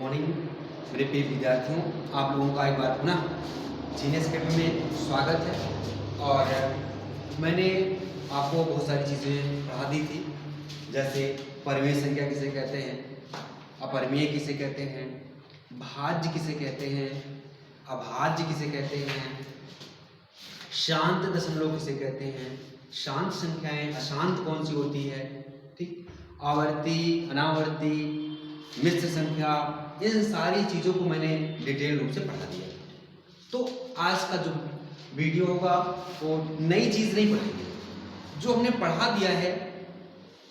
Morning मेरे प्रिय विद्यार्थियों, आप लोगों का एक बार पुनः जीनियस अकेडमी में स्वागत है। और मैंने आपको बहुत सारी चीज़ें पढ़ा दी थी, जैसे परिमेय संख्या किसे कहते हैं, अपरिमेय किसे कहते हैं, भाज्य किसे कहते हैं, अभाज्य किसे कहते हैं, शांत दशमलव किसे कहते हैं, शांत संख्याएं अशांत कौन सी होती है, ठीक, आवर्ती अनावर्ती मिश्र संख्या, इन सारी चीज़ों को मैंने डिटेल रूप से पढ़ा दिया। तो आज का जो वीडियो होगा वो नई चीज़ नहीं पढ़ाएंगे, जो हमने पढ़ा दिया है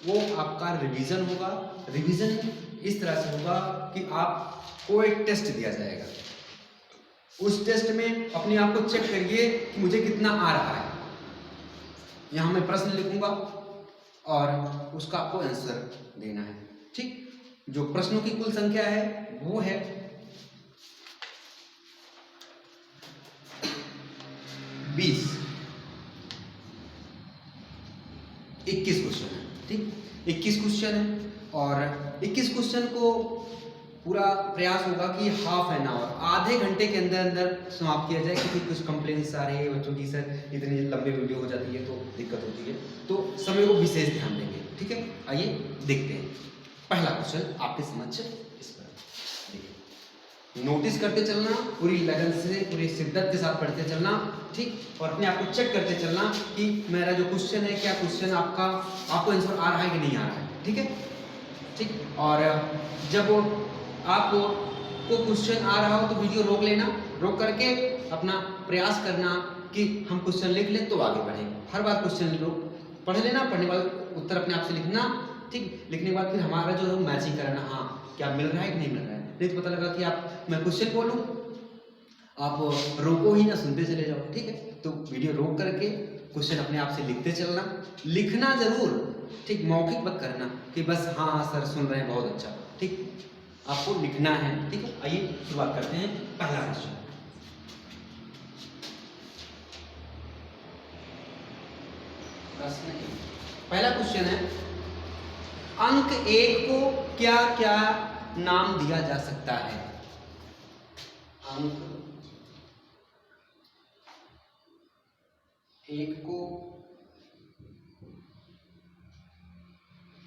वो आपका रिवीजन होगा। रिवीजन इस तरह से होगा कि आपको एक टेस्ट दिया जाएगा, उस टेस्ट में अपने आप को चेक करिए कि मुझे कितना आ रहा है। यहाँ मैं प्रश्न लिखूंगा और उसका आपको आंसर देना है, ठीक। जो प्रश्नों की कुल संख्या है वो है 20, 21 क्वेश्चन है, ठीक। 21 क्वेश्चन है और 21 क्वेश्चन को पूरा प्रयास होगा कि हाफ एन आवर, आधे घंटे के अंदर अंदर समाप्त किया जाए, क्योंकि कुछ कंप्लेंट्स आ रही है बच्चों की, सर इतनी लंबी वीडियो हो जाती है तो दिक्कत होती है, तो समय को विशेष ध्यान देंगे, ठीक है। आइए देखते हैं पहला क्वेश्चन आपके समक्ष इस पर। देखिए, नोटिस करते चलना, पूरी लगन से पूरी शिद्दत के साथ पढ़ते चलना, ठीक, और अपने आप को चेक करते चलना कि मेरा जो क्वेश्चन है, क्या क्वेश्चन आपको आंसर आ रहा है कि नहीं आ रहा है, ठीक है, ठीक। और जब आपको क्वेश्चन आ रहा हो तो वीडियो रोक लेना, रोक करके अपना प्रयास करना कि हम क्वेश्चन लिख लें तो आगे बढ़ें। हर बार क्वेश्चन पढ़ लेना, पढ़ने के बाद उत्तर अपने आप से लिखना, ठीक। लिखने के बाद फिर हमारा जो है मैचिंग कराना, हाँ क्या मिल रहा है कि नहीं मिल रहा है। नहीं तो पता लगा कि मैं क्वेश्चन बोलूँ, आप रोको ही ना, सुनते चले जाओ, ठीक है। तो वीडियो रोक करके क्वेश्चन अपने आप से लिखते चलना, लिखना जरूर, ठीक, मौखिक मत करना कि बस हाँ सर सुन रहे हैं बहुत अच्छा, ठीक, आपको लिखना है, ठीक है। आइए शुरुआत करते हैं पहला क्वेश्चन। पहला क्वेश्चन है, अंक 1 को क्या क्या नाम दिया जा सकता है। अंक 1 को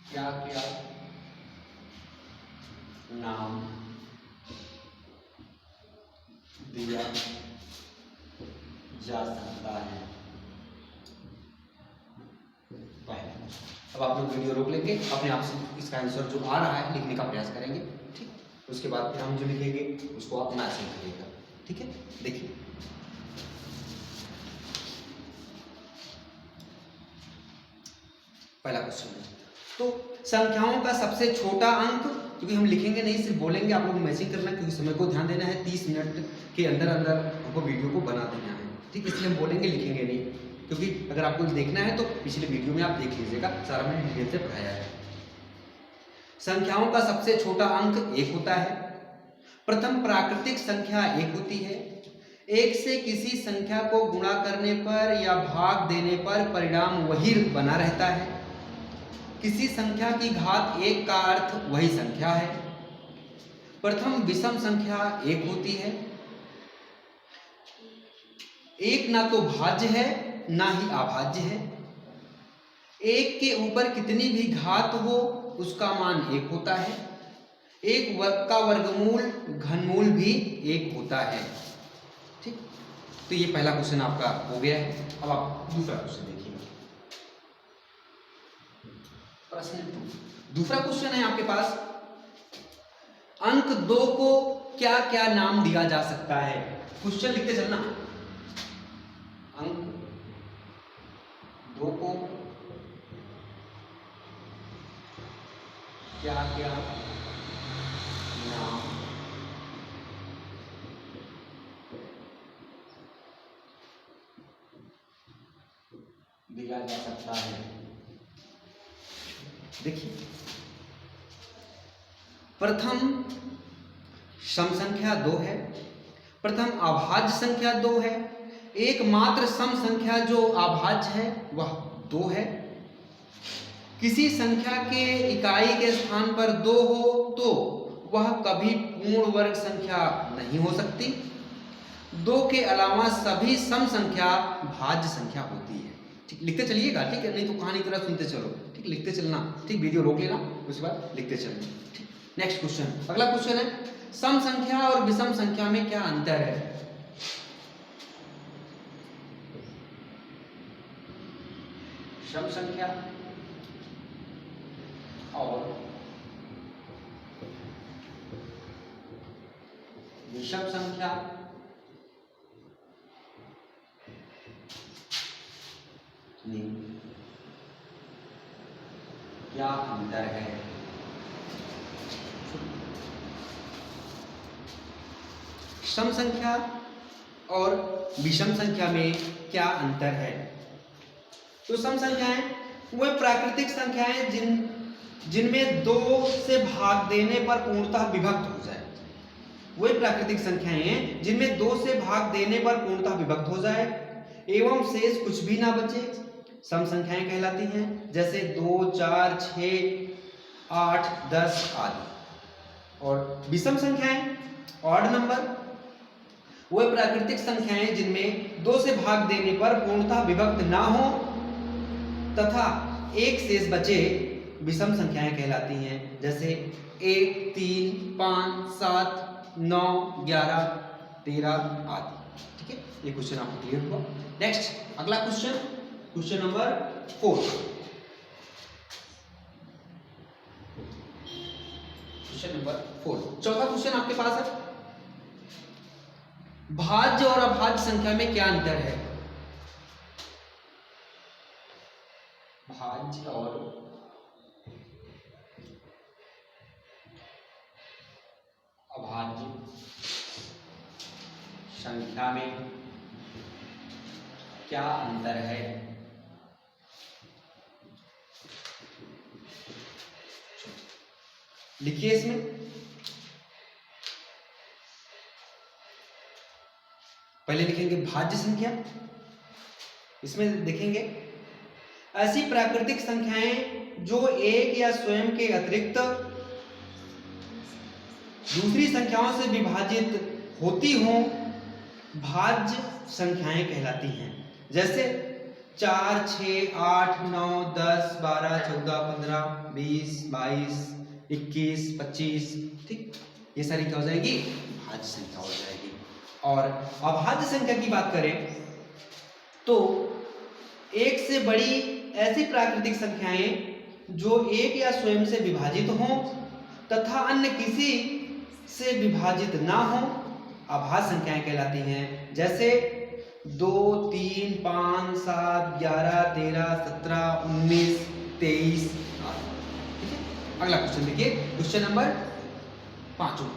क्या क्या नाम दिया जा सकता है। अब आप लोग वीडियो रोक लेंगे, अपने आप से इसका आंसर जो आ रहा है लिखने का प्रयास करेंगे, ठीक। उसके बाद फिर हम जो लिखेंगे उसको आप मैचिंग करिएगा, ठीक है। देखिए पहला क्वेश्चन है, तो संख्याओं का सबसे छोटा अंक, क्योंकि हम लिखेंगे नहीं सिर्फ बोलेंगे, आप लोग मैचिंग करना, क्योंकि समय को ध्यान देना है, 30 मिनट के अंदर अंदर हमको वीडियो को बना देना है, ठीक। इसलिए हम बोलेंगे, लिखेंगे नहीं, क्योंकि अगर आपको देखना है तो पिछले वीडियो में आप देख लीजिएगा, सारा मैंने डिटेल से पढ़ाया है। संख्याओं का सबसे छोटा अंक 1 होता है। प्रथम प्राकृतिक संख्या 1 होती है। 1 से किसी संख्या को गुणा करने पर या भाग देने पर परिणाम वही बना रहता है। किसी संख्या की घात 1 का अर्थ वही संख्या है। प्रथम विषम संख्या 1 होती है। 1 ना तो भाज्य है ना ही अभाज्य है। 1 के ऊपर कितनी भी घात हो उसका मान 1 होता है। 1 वर्ग का वर्गमूल घनमूल भी 1 होता है, ठीक। तो ये पहला क्वेश्चन आपका हो गया है। अब आप दूसरा क्वेश्चन देखिए। प्रश्न दूसरा क्वेश्चन है आपके पास, अंक 2 को क्या क्या नाम दिया जा सकता है। क्वेश्चन लिखते चलना, अंक 2 को क्या क्या नाम दिया जा सकता है। देखिए, प्रथम सम संख्या 2 है, प्रथम अभाज्य संख्या 2 है, एकमात्र सम संख्या जो अभाज्य है वह 2 है। किसी संख्या के इकाई के स्थान पर 2 हो तो वह कभी पूर्ण वर्ग संख्या नहीं हो सकती। 2 के अलावा सभी सम संख्या भाज्य संख्या होती है। ठीक, लिखते चलिएगा, ठीक है, नहीं तो कहानी की तरह सुनते चलो, ठीक, लिखते चलना, ठीक, वीडियो रोक लेना, उसके बाद लिखते चलना। ठीक, नेक्स्ट क्वेश्चन, अगला क्वेश्चन है सम संख्या और विषम संख्या में क्या अंतर है? सम संख्या और विषम संख्या में क्या अंतर है? सम संख्या और विषम संख्या में क्या अंतर है? तो सम संख्याएं वह प्राकृतिक संख्याएं जिनमें 2 से भाग देने पर पूर्णतः विभक्त हो जाए। वही प्राकृतिक संख्याएं हैं जिनमें 2 से भाग देने पर पूर्णतः विभक्त हो जाए एवं शेष कुछ भी ना बचे, सम संख्याएं कहलाती हैं। जैसे 2, 4, 6, 8, 10 आदि। और विषम संख्याएं ऑड नंबर वह प्राकृतिक संख्याएं जिनमें 2 से भाग देने पर पूर्णतः विभक्त ना हो तथा एक शेष बचे विषम संख्याएं कहलाती हैं। जैसे 1, 3, 5, 7, 9, 11, 13 आदि। ठीक है, ये क्वेश्चन आपको क्लियर हुआ। नेक्स्ट अगला question, question number 4। Question number 4, चौथा क्वेश्चन आपके पास है भाज्य और अभाज्य संख्या में क्या अंतर है? भाज्य और अभाज्य संख्या में क्या अंतर है? लिखिए इसमें पहले लिखेंगे भाज्य संख्या, इसमें देखेंगे ऐसी प्राकृतिक संख्याएं जो एक या स्वयं के अतिरिक्त दूसरी संख्याओं से विभाजित होती हों भाज्य संख्याएं कहलाती हैं। जैसे 4, 6, 8, 9, 10, 12, 14, 15, 20, 22, 21, 25, ठीक, ये सारी क्या हो जाएगी? भाज्य संख्या हो जाएगी। और अभाज्य संख्या की बात करें तो एक से बड़ी ऐसी प्राकृतिक संख्याएं जो एक या स्वयं से विभाजित हों तथा अन्य किसी से विभाजित ना हो अभाज्य संख्याएं कहलाती हैं। जैसे 2, 3, 5, 7, 11, 13, 17, 19, 23 आदि। ठीक है, अगला क्वेश्चन देखिए, क्वेश्चन नंबर 5।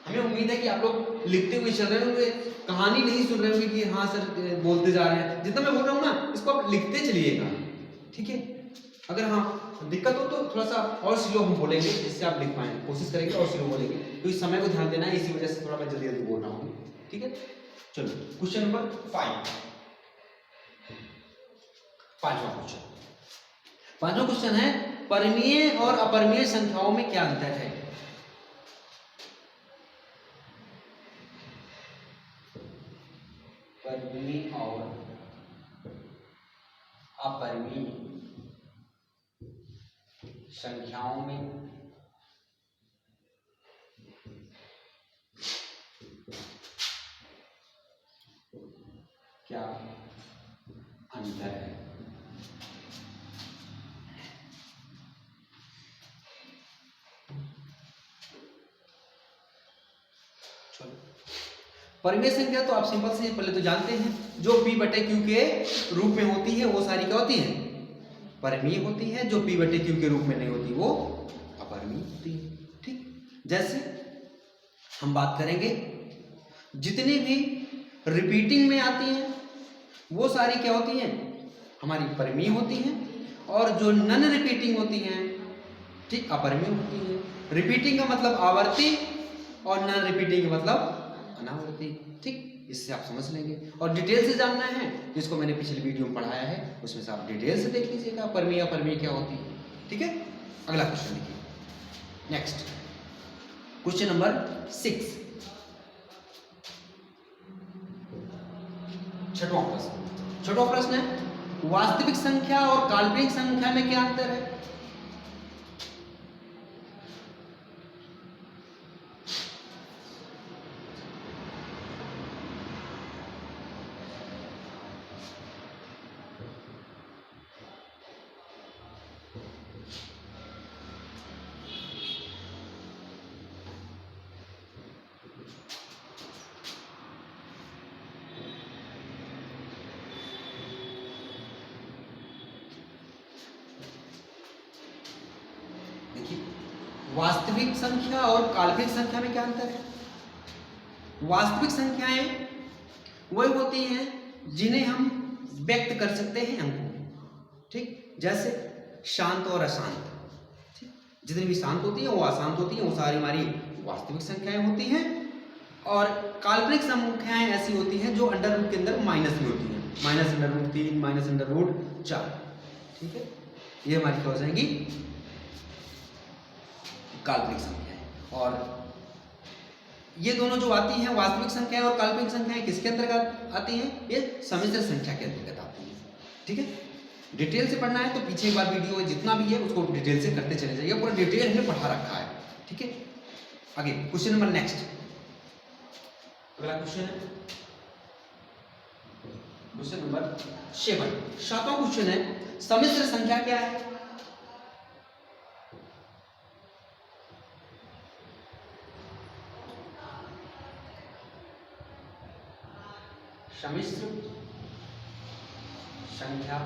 हमें उम्मीद है कि आप लोग लिखते हुए चल रहे होंगे, कहानी नहीं सुन रहे होंगे कि हाँ सर बोलते जा रहे हैं। जितना मैं बोल रहा हूँ ना इसको आप लिखते चलिएगा। ठीक है, अगर हाँ दिक्कत हो तो थोड़ा सा और स्लो हम बोलेंगे जिससे आप लिख पाएंगे, कोशिश करेंगे और स्लो बोलेंगे। तो इस समय को ध्यान देना है, इसी वजह से थोड़ा मैं जल्दी जल्दी बोल रहा हूँ। ठीक है, चलो क्वेश्चन नंबर 5, पांचवा क्वेश्चन है परिमेय और अपरिमेय संख्याओं में क्या अंतर है? परिमेय और अपरिमेय संख्याओं में क्या अंतर है? चलो, परिमेय संख्या तो आप सिंपल से पहले तो जानते हैं, जो P/Q के रूप में होती है वो सारी क्या होती है? परिमेय होती है। जो P/Q के रूप में नहीं होती वो अपरिमेय होती है। ठीक, जैसे हम बात करेंगे जितनी भी रिपीटिंग में आती हैं वो सारी क्या होती हैं? हमारी परिमेय होती हैं। और जो नन रिपीटिंग होती हैं, ठीक, अपरिमेय होती हैं। रिपीटिंग का मतलब आवर्ती और नन रिपीटिंग का मतलब अनावर्ती। ठीक, इससे आप समझ लेंगे। और डिटेल से जानना है जिसको मैंने पिछले वीडियो में पढ़ाया है उसमें से आप डिटेल से देख लीजिएगा परिमेय अपरिमेय क्या होती है। ठीक है, अगला क्वेश्चन देखिए। नेक्स्ट क्वेश्चन नंबर 6, छठवां प्रश्न है वास्तविक संख्या और काल्पनिक संख्या में क्या अंतर है? वास्तविक संख्या और काल्पनिक संख्या में क्या अंतर है? वास्तविक संख्याएं वही होती हैं जिन्हें हम व्यक्त कर सकते हैं अंकों में, ठीक, जैसे शांत और अशांत, ठीक, जितनी भी शांत होती है वो अशांत होती है, वो सारी हमारी वास्तविक संख्याएं होती हैं। और काल्पनिक संख्याएं ऐसी होती हैं जो अंडर रूट के अंदर माइनस में होती हैं, -√3, -√4, ठीक है, ये हमारी क्या हो जाएंगी? काल्पनिक संख्याएं। और ये दोनों जो आती हैं वास्तविक संख्याएं और काल्पनिक संख्याएं किसके अंतर्गत आती हैं? ये सम्मिश्र संख्या के अंतर्गत आती हैं, ठीक है। डिटेल से पढ़ना है तो पीछे एक बार वीडियो जितना भी है उसको डिटेल से करते चले जाइए, पूरा डिटेल में पढ़ा रखा है, ठीक है। आगे क्वेश्चन नंबर नेक्स्ट, अगला क्वेश्चन है क्वेश्चन नंबर 7, सातवां क्वेश्चन है सम्मिश्र संख्या क्या है? सम्मिश्र संख्या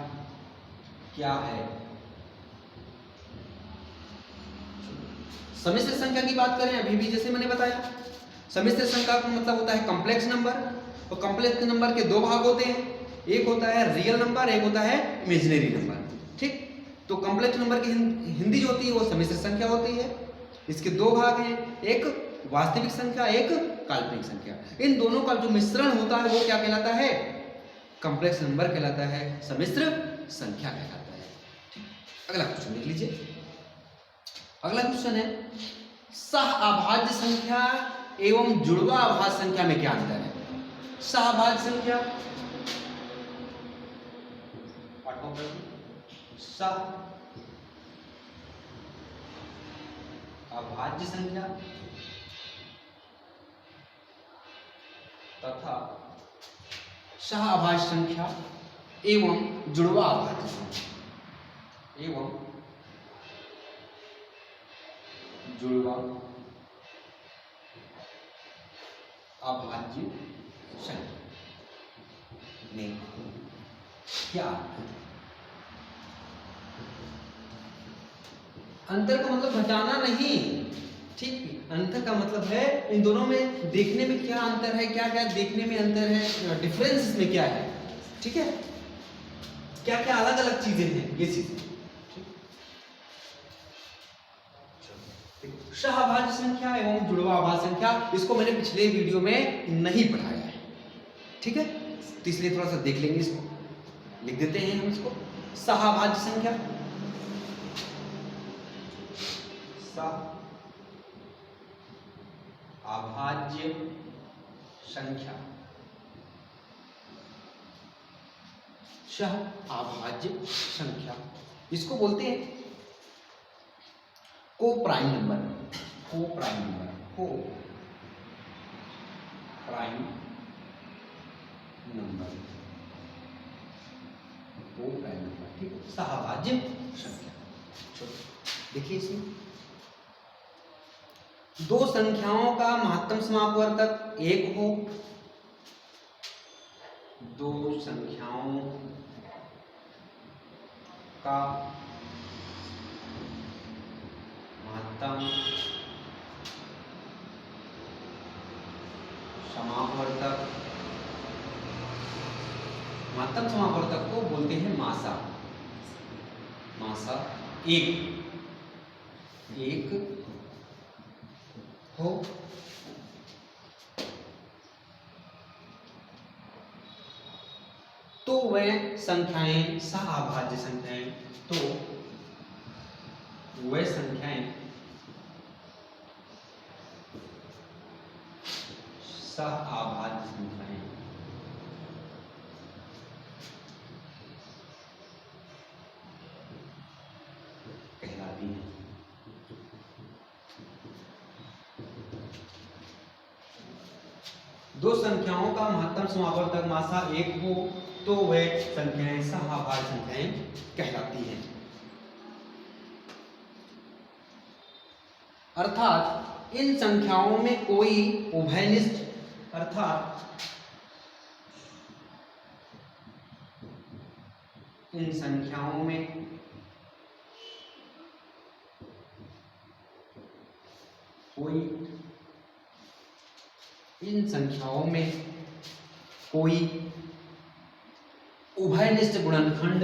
क्या है? सम्मिश्र संख्या की बात करें, अभी भी जैसे मैंने बताया, सम्मिश्र संख्या का मतलब होता है कॉम्प्लेक्स नंबर, और कॉम्प्लेक्स नंबर के दो भाग होते हैं, एक होता है रियल नंबर, एक होता है इमेजिनरी नंबर, ठीक। तो कॉम्प्लेक्स नंबर की हिंदी जो होती है वो सम्मिश्र संख्या होती है। इसके दो भाग हैं, एक वास्तविक संख्या, एक काल्पनिक संख्या। इन दोनों का जो मिश्रण होता है वो क्या कहलाता है? कॉम्प्लेक्स नंबर कहलाता है, सम्मिश्र संख्या कहलाता है, ठीक। अगला क्वेश्चन देख लीजिए, अगला क्वेश्चन है सहअभाज्य संख्या एवं जुड़वा अभाज्य संख्या में क्या अंतर है? सहअभाज्य संख्या, सहअभाज्य संख्या तथा सहअभाज्य संख्या एवं जुड़वा अभाज्य संख्या, एवं जुड़वा अभाज्य संख्या में क्या अंतर? का मतलब घटाना नहीं, ठीक, अंतर का मतलब है इन दोनों में देखने में क्या अंतर है, क्या क्या देखने में अंतर है, डिफरेंस इसमें क्या है, ठीक है, क्या क्या अलग अलग चीजें हैं, ये चीजें। सहअभाज्य संख्या एवं जुड़वा अभाज्य संख्या, इसको मैंने पिछले वीडियो में नहीं पढ़ाया है, ठीक है, तो इसलिए थोड़ा सा देख लेंगे, इसको लिख देते हैं हम इसको। सहअभाज्य संख्या, सहअभाज्य संख्या, सहअभाज्य संख्या, इसको बोलते हैं को प्राइम नंबर, को प्राइम नंबर, को प्राइम नंबर, को प्राइम नंबर, ठीक है, सहअभाज्य संख्या। देखिए इसमें दो संख्याओं का महत्तम समापवर्तक एक हो, दो संख्याओं का महत्तम समापवर्तक, महत्तम समापवर्तक को बोलते हैं मासा, मासा एक हो, तो वह संख्याएं सहअभाज्य संख्याएं, तो वह संख्याएं कहलाती हैं। दो संख्याओं का महत्तम समावर्तक मासा 1 हो तो वह संख्याएं सहाभाज्य संख्याएं कहलाती हैं। अर्थात इन संख्याओं में कोई उभयनिष्ठ इन संख्याओं में कोई उभयनिष्ठ गुणनखंड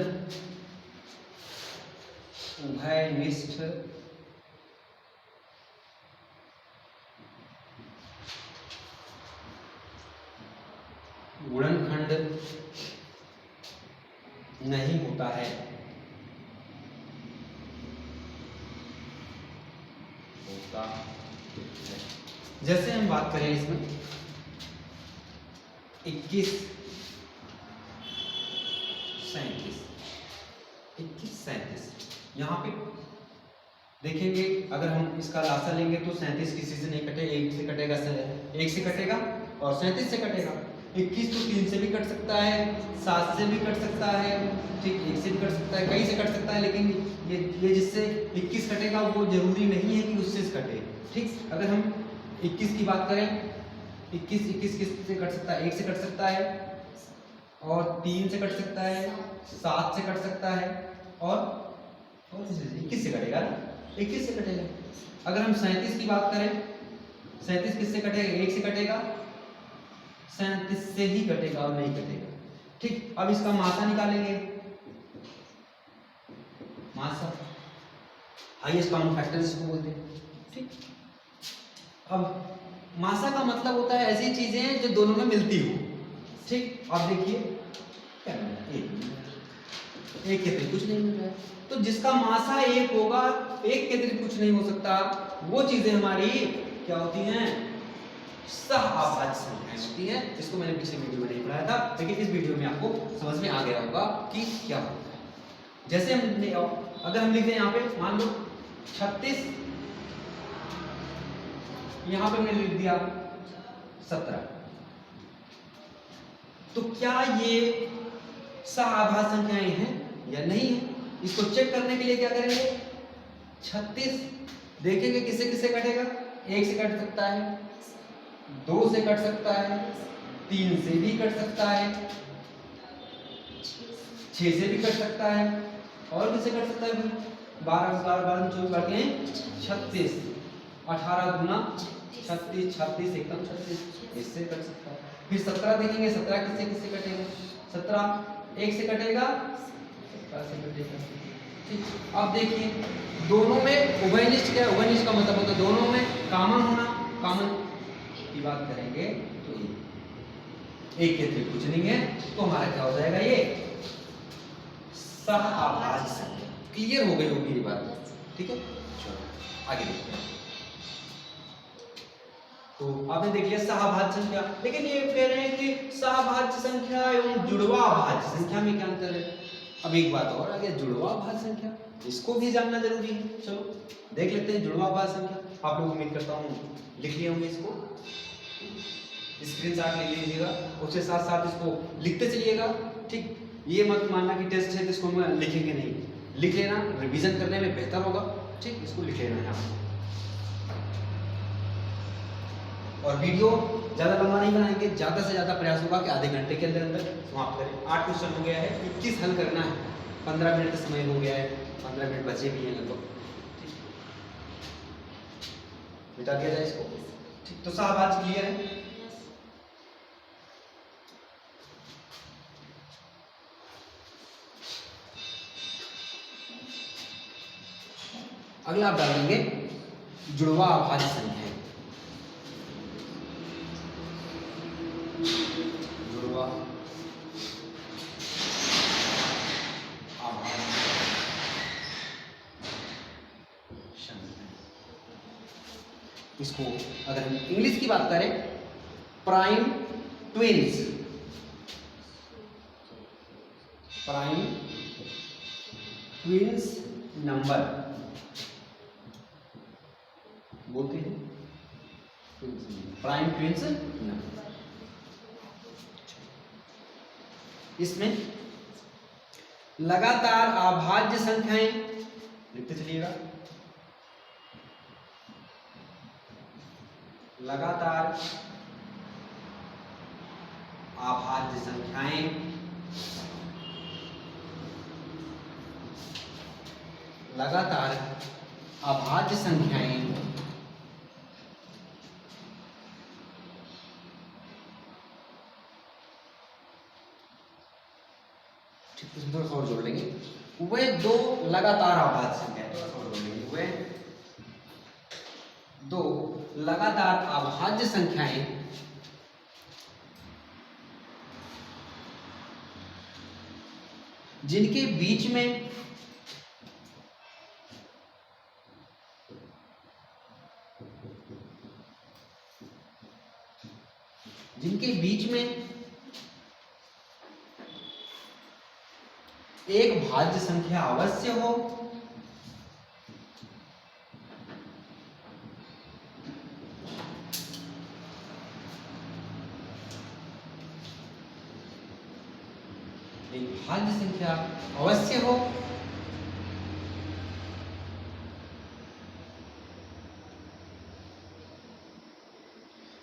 नहीं होता है। जैसे हम बात करें इसमें 21 37 यहाँ पे देखेंगे, अगर हम इसका लासा लेंगे तो 37 किसी से नहीं कटे, 1 से कटेगा और 37 से कटेगा। 21 तो 3 से भी कट सकता है, 7 से भी कट सकता है, ठीक, 1 से भी कट सकता है, कहीं से कट सकता है, लेकिन ये जिससे 21 कटेगा वो जरूरी नहीं है कि उससे कटे। ठीक, अगर हम 21 की बात करें, 21 किस से कट सकता है? 1 से कट सकता है और 3 से कट सकता है, 7 से कट सकता है और 21 से कटेगा ना, 21 से कटेगा। अगर हम 37 की बात करें, 37 किससे कटेगा? 1 से कटेगा, 37 से ही कटेगा और नहीं कटेगा। ठीक, अब इसका मासा निकालेंगे, मासा हाईएस्ट कॉमन फैक्टर जिसको बोलते हैं। ठीक, अब मासा का मतलब होता है ऐसी चीजें जो दोनों में मिलती हो। ठीक, अब देखिए क्या एक के अतिरिक्त कुछ नहीं मिल रहा है, तो जिसका मासा 1 होगा, 1 के अतिरिक्त कुछ नहीं हो सकता, वो चीजें हमारी क्या होती हैं? सहाभाज्य संख्याएं होती हैं। इसको मैंने पिछले वीडियो में नहीं पढ़ाया था, लेकिन इस वीडियो में आपको समझ में आ गया होगा कि क्या होता है। जैसे अगर हम लिखते हैं यहाँ पे, मान लो 36, यहाँ पे मैंने लिख दिया 17, तो क्या ये सहाभाज्य संख्याएं हैं या नहीं है? इसको चेक करने के लिए क्या करेंगे? 36 देखेंगे किससे किससे कटेगा। 1 से कट सकता है, 2 से कट सकता है, 3 से भी कट सकता है, 6 से भी कट सकता है, और किससे कट सकता है भाई? 12 12 24 करते हैं 36, 18 गुना 36, 36 एकदम 36, इससे कट सकता है। फिर 17 देखेंगे, 17 किससे किससे कटेगा? 17 1 से कटेगा, 17 से कटेगा। ठीक, अब देखिए दोनों में उभयनिष्ठ क्या है? उभयनिष्ठ का मतलब होता है दोनों में कॉमन होना। कॉमन की बात करेंगे तो ये 1 के अतिरिक्त कुछ नहीं है, तो हमारा क्या हो जाएगा? ये सहाभाज्य संख्या। क्लियर हो गई होगी ये बात? ठीक है, चलो आगे देखते हैं। तो आपने देख लिया सहाभाज्य संख्या, लेकिन ये कह रहे हैं कि सहाभाज्य संख्या एवं जुड़वा भाज्य संख्या में क्या अंतर है? अब एक बात और आ गया, जुड़वा भाज्य संख्या, इसको भी जानना जरूरी है। चलो देख लेते हैं जुड़वा भाज्य संख्या। आप लोग उम्मीद करता हूँ लिख लिए होंगे, इसको स्क्रीनशॉट ले लीजिएगा, उसके साथ साथ इसको लिखते चलिएगा। ठीक, ये मत मानना कि टेस्ट है तो इसको हम लिखेंगे नहीं, लिख लेना, रिवीजन करने में बेहतर होगा। ठीक, इसको लिख लेना है आपको। और वीडियो ज़्यादा लंबा नहीं बनाएंगे, ज़्यादा से ज़्यादा प्रयास होगा कि आधे घंटे के अंदर अंदर समाप्त करें। 8 क्वेश्चन हो गया है, 21 हल करना है, 15 मिनट का समय हो गया है, 15 मिनट बचे भी हैं लगभग। मिटा दिया जाए इसको। ठीक, तो सहाभाज्य क्लियर है? अगला आप डाल देंगे जुड़वा अभाज्य संख्या। जुड़वा अभाज्य संख्या, इसको अगर हम इंग्लिश की बात करें, prime twins, prime twins number बोलते हैं प्राइम ट्विंस नंबर। इसमें लगातार अभाज्य संख्याएं लिखते चलिएगा, लगातार अभाज्य संख्याएं, लगातार अभाज्य संख्याएं थोड़ा सा और जोड़ लेंगे, वे दो लगातार अभाज्य संख्याएं, थोड़ा सा और जोड़ लेंगे, वे दो लगातार अभाज्य संख्याएं जिनके बीच में एक भाज्य संख्या अवश्य हो, एक भाज्य संख्या अवश्य हो,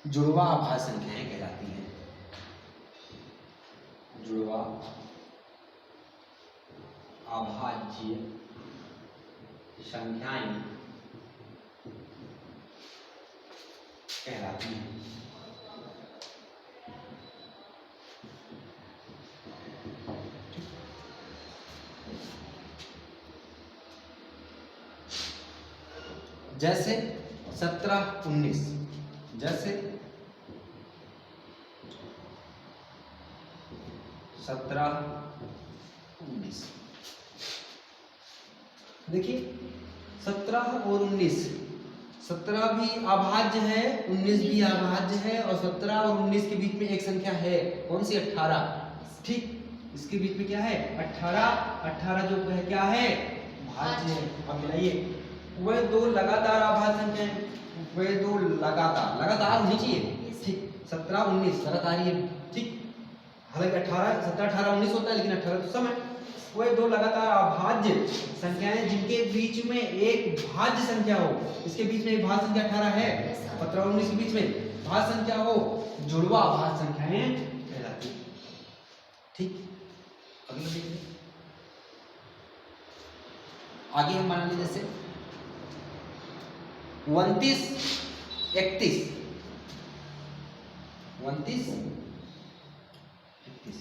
जुड़वा अभाज्य संख्याएं कहलाती हैं। जुड़वा अभाज्य संख्याएं कहलाती हैं। जैसे 17, 19, जैसे 17, 19, देखिए 17 और 19, 17 भी अभाज्य है, 19 भी अभाज्य है, और 17 और 19 के बीच में एक संख्या है, कौन सी? 18। ठीक, इसके बीच में क्या है? 18 जो है क्या है? भाज्य है। अब मिलाइए, वह दो लगातार अभाज्य संख्याएं, वह दो लगातार होनी चाहिए। ठीक, 17, 19 लगातार ही है। ठीक, हालांकि 17, 18, 19 होता है, लेकिन 18 तो सम है। वह दो लगातार अभाज्य संख्याएं जिनके बीच में एक भाज्य संख्या हो, इसके बीच में एक भाज्य संख्या 18 है, 17 और 19 के बीच में भाज्य संख्या हो, जुड़वा अभाज्य संख्याएं कहलाती हैं। ठीक, अगला देखिए, आगे हम मान लीजिए जैसे 29, 31, 29, 31,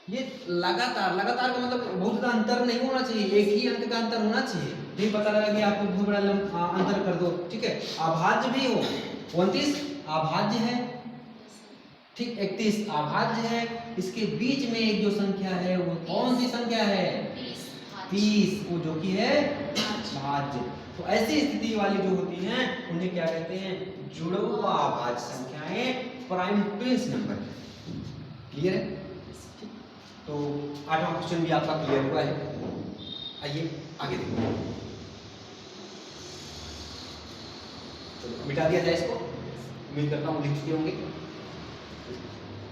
ये लगातार का मतलब बहुत ज्यादा अंतर नहीं होना चाहिए, एक ही अंक का अंतर होना चाहिए। नहीं पता लगा कि आपको बहुत बड़ा अंतर कर दो। ठीक है, अभाज्य भी हो, 29 अभाज्य है, ठीक, 31 अभाज्य है, इसके बीच में एक जो संख्या है वो कौन सी संख्या है? 30, वो जो कि है भाज्य। तो ऐसी स्थिति वाली जो होती हैं उन्हें क्या कहते हैं? जुड़वा अभाज्य संख्याएं, प्राइम ट्विंस नंबर। क्लियर है? तो 8वां क्वेश्चन भी आपका क्लियर हुआ है। आइए आगे देखो, तो मिटा दिया जाए इसको, उम्मीद करता हूँ लिख चुके होंगे।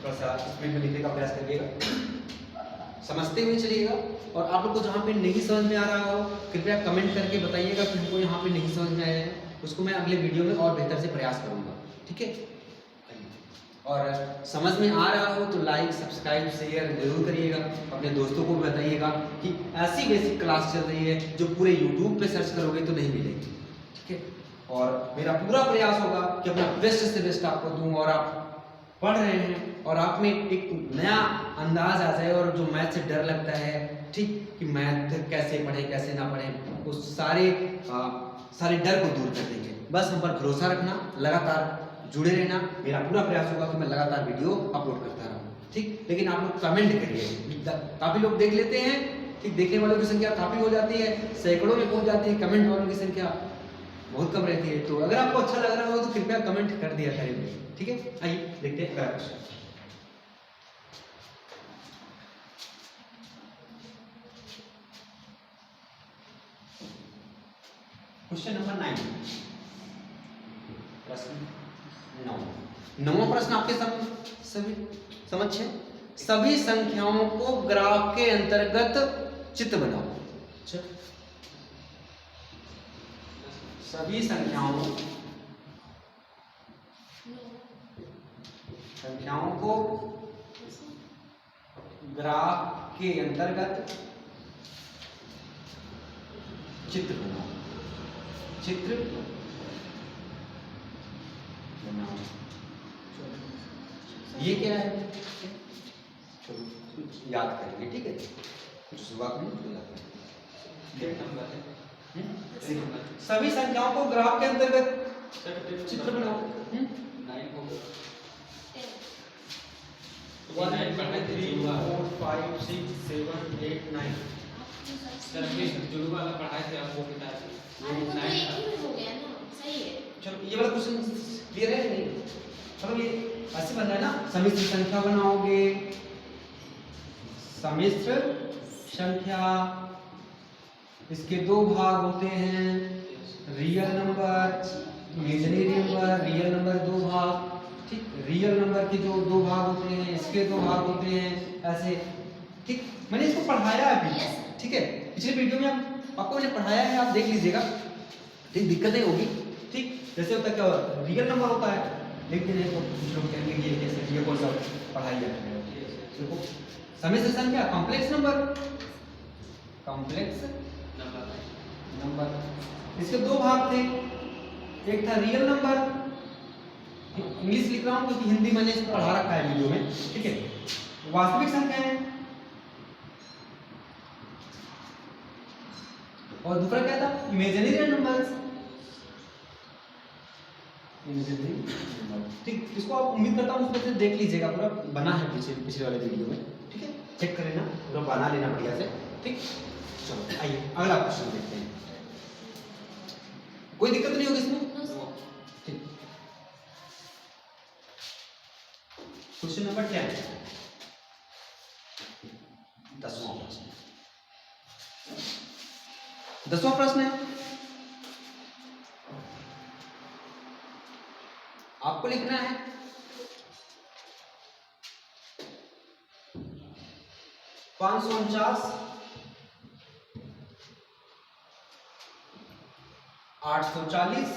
थोड़ा सा स्पीड में लिखने का प्रयास करिएगा, समझते हुए चलिएगा। और आप लोग को जहाँ पे नहीं समझ में आ रहा हो कृपया कमेंट करके बताइएगा कि हमको यहाँ पे नहीं समझ में आया है, उसको मैं अगले वीडियो में और बेहतर से प्रयास करूँगा। ठीक है, और समझ में आ रहा हो तो लाइक, सब्सक्राइब, शेयर जरूर करिएगा, अपने दोस्तों को भी बताइएगा कि ऐसी बेसिक क्लास चल रही है जो पूरे यूट्यूब पे सर्च करोगे तो नहीं मिलेगी। ठीक है, और मेरा पूरा प्रयास होगा कि अपना बेस्ट से बेस्ट आपको दूं, और आप पढ़ रहे हैं और आप में एक नया अंदाज आ जाए, और जो मैथ से डर लगता है, ठीक, कि मैथ कैसे पढ़े कैसे ना पढ़े, उस सारे डर को दूर कर देंगे। बस हम पर भरोसा रखना, लगातार जुड़े रहना। मेरा पूरा प्रयास होगा कि मैं लगातार वीडियो अपलोड करता रहूँ। ठीक, लेकिन आप लोग कमेंट करिए, काफ़ी लोग देख लेते हैं, ठीक, देखने वालों की संख्या काफ़ी हो जाती है, सैकड़ों में पहुँच जाती है, कमेंट वालों की संख्या बहुत कम रहती है। तो अगर आपको अच्छा लग रहा हो तो कृपया कमेंट कर दिया करें। ठीक है, आइए देखते हैं अगला क्वेश्चन। क्वेश्चन नंबर 9, प्रश्न 9। 9वां प्रश्न आपके सभी समझ है। सभी संख्याओं को ग्राफ के अंतर्गत चित्र बनाओ। सभी संख्याओं को ग्राफ के अंतर्गत चित्र बनाओ। चित्र बनाओ। ये क्या है? चलो याद करेंगे, ठीक है। कुछ शुरुआत में सभी संख्याओं को ग्राफ के अंतर्गत चित्र बनाओ। 1 2 3 4 5 6 7 8 9 सर भी जुड़ू वाला पढ़ाए थे आप वो किताब से। अरे वो तो एक ही में हो गया ना, सही है। चलो ये वाला क्वेश्चन क्लियर है नहीं? चलो ये ऐसे बनना है ना, सम्मिश्र संख्या बनाओगे। सम्मिश्र संख्या, इसके दो भाग होते हैं, real number, imaginary number. Real number दो भाग, ठीक। रियल नंबर के जो दो भाग होते हैं, इसके दो भाग होते हैं, ऐसे, ठीक। मैंने इसको पढ़ाया है अभी, ठीक है। पिछले वीडियो में आपको मैंने पढ़ाया है, आप देख लीजिएगा, ठीक। दिक्कत नहीं होगी, ठीक। जैसे होता है क्या, रियल नंबर होता है, लेकिन तो कुछ लोग कहेंगे ये कैसे, ये कौन सा पढ़ाई है। देखो सम्मिश्र संख्या, कॉम्प्लेक्स नंबर, कॉम्प्लेक्स नंबर, इसके दो भाग थे, एक था रियल नंबर, इंग्लिश लिख रहा हूं क्योंकि हिंदी मैंने इसको पढ़ा रखा है वीडियो में, ठीक है। वास्तविक संख्या है, और दूसरा क्या था, इमेजिनरी नंबर्स, इमेजिनरी नंबर, ठीक। इसको आप उम्मीद करता हूं उसमें से देख लीजिएगा, पूरा बना है पिछले वाले वीडियो में, ठीक है। चेक कर लेना, पूरा बना लेना बढ़िया से, ठीक। चलो आइए अगला क्वेश्चन देखते हैं। कोई दिक्कत नहीं होगी इसमें, ठीक। क्वेश्चन नंबर 10, 10वां प्रश्न। 10वां प्रश्न है, आपको लिखना है 549 840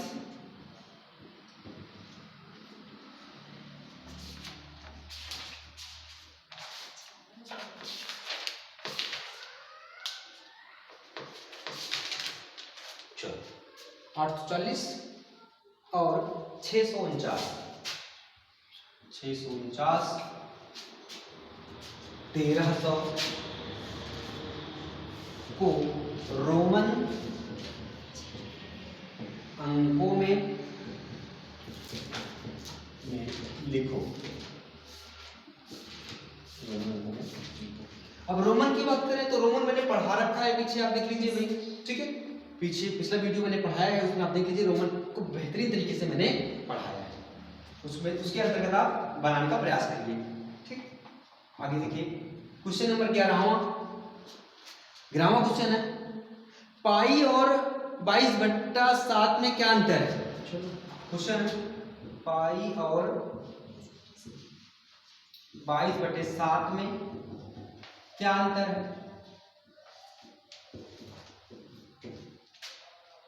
840 और 649 1300 को रोमन अंकों में लिखो। अब रोमन की बात करें तो रोमन मैंने पढ़ा रखा है पीछे, आप देख लीजिए भाई, ठीक है। पीछे पिछला वीडियो मैंने पढ़ाया है, उसमें आप देख लीजिए रोमन को बेहतरीन तरीके से मैंने पढ़ाया है, उसमें उसके अंतर्गत आप बनाने का प्रयास करिए, ठीक। आगे देखिए क्वेश्चन नंबर 11वां क्वेश्चन है, पाई और 22/7 में क्या अंतर है? क्वेश्चन है पाई और 22/7 में क्या अंतर है?